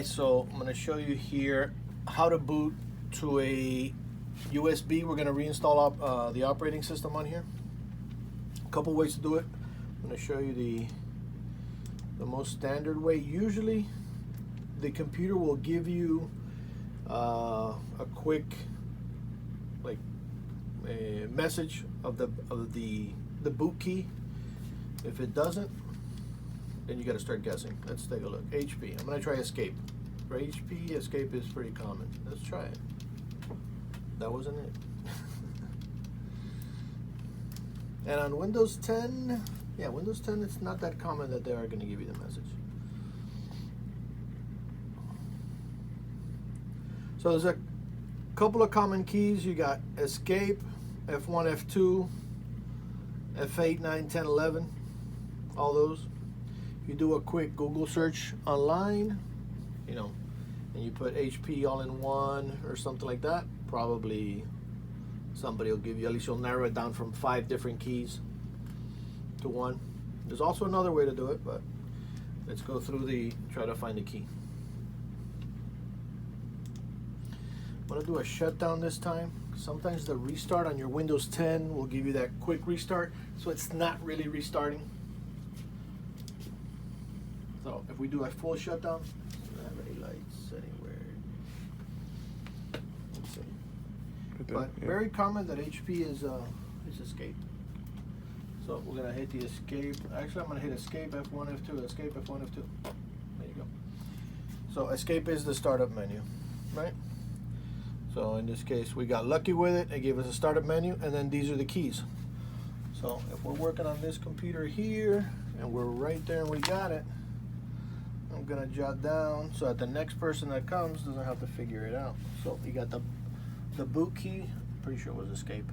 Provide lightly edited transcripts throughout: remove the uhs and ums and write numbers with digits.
So I'm going to show you here how to boot to a USB. We're going to reinstall the operating system on here. A couple ways to do it. I'm going to show you the most standard way. Usually the computer will give you a quick a message of the boot key. If it doesn't, then you got to start guessing. Let's take a look. HP. I'm going to try escape. For HP, escape is pretty common. Let's try it. That wasn't it. And on Windows 10, yeah, Windows 10, it's not that common that they are going to give you the message. So there's a couple of common keys. You got escape, F1, F2, F8, 9, 10, 11, all those. You do a quick Google search online, you know, and you put HP all in one or something like that, probably somebody will give you, at least you'll narrow it down from 5 different keys to one. There's also another way to do it, but let's go through try to find the key. I'm gonna do a shutdown this time. Sometimes the restart on your Windows 10 will give you that quick restart, so it's not really restarting. So if we do a full shutdown, I don't have any lights anywhere. Let's see. But yeah, very common that HP is escape. So we're gonna hit the escape. Actually, I'm gonna hit escape F1, F2, escape F1, F2. There you go. So escape is the startup menu, right? So in this case, we got lucky with it. It gave us a startup menu, and then these are the keys. So if we're working on this computer here, and we're right there and we got it, I'm gonna jot down so that the next person that comes doesn't have to figure it out. So you got the boot key, pretty sure it was escape.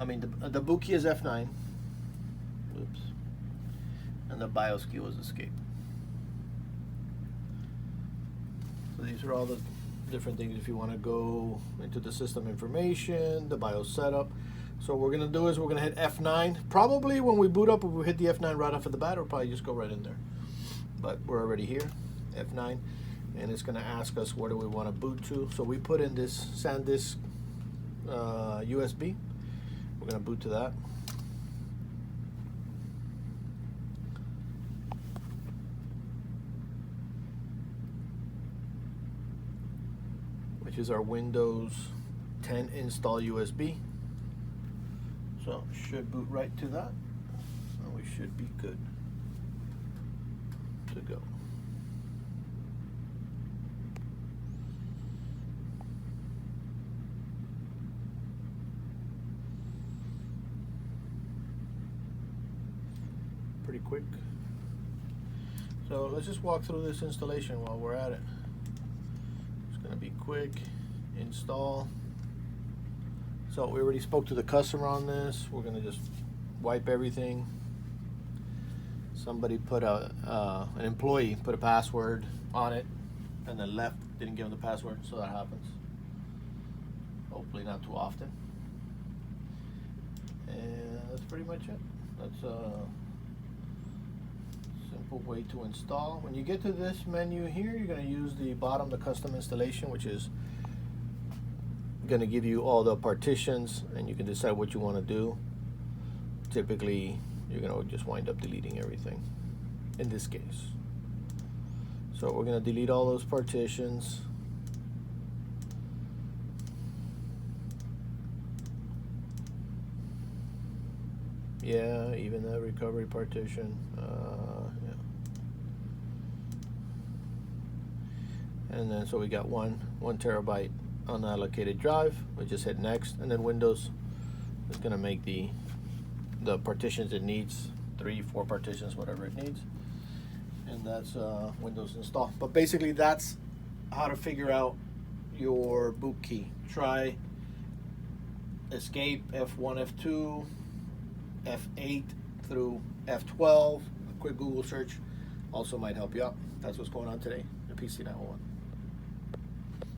I mean the boot key is F9. Oops. And the BIOS key was escape. So these are all the different things if you want to go into the system information, the BIOS setup. So what we're going to do is we're going to hit F9. Probably when we boot up, if we hit the F9 right off of the bat, it'll probably just go right in there. But we're already here, F9. And it's going to ask us where do we want to boot to. So we put in this SanDisk USB. We're going to boot to that. Which is our Windows 10 install USB. So should boot right to that. So we should be good to go. Pretty quick. So let's just walk through this installation while we're at it. It's going to be quick. Install. So we already spoke to the customer on this. We're going to just wipe everything. Somebody put an employee put a password on it and then left, didn't give them the password, so that happens. Hopefully not too often. And that's pretty much it. That's a simple way to install. When you get to this menu here, you're going to use the bottom, the custom installation, which is going to give you all the partitions, and you can decide what you want to do. Typically you're going to just wind up deleting everything in this case. So we're going to delete all those partitions. Yeah, even the recovery partition. Yeah. And then so we got one terabyte unallocated drive. We just hit next, and then Windows is going to make the partitions it needs, 3, 4 partitions, whatever it needs, and that's Windows install. But basically that's how to figure out your boot key. Try escape F1, F2, F8 through F12. A quick Google search also might help you out. That's what's going on today at PC 901.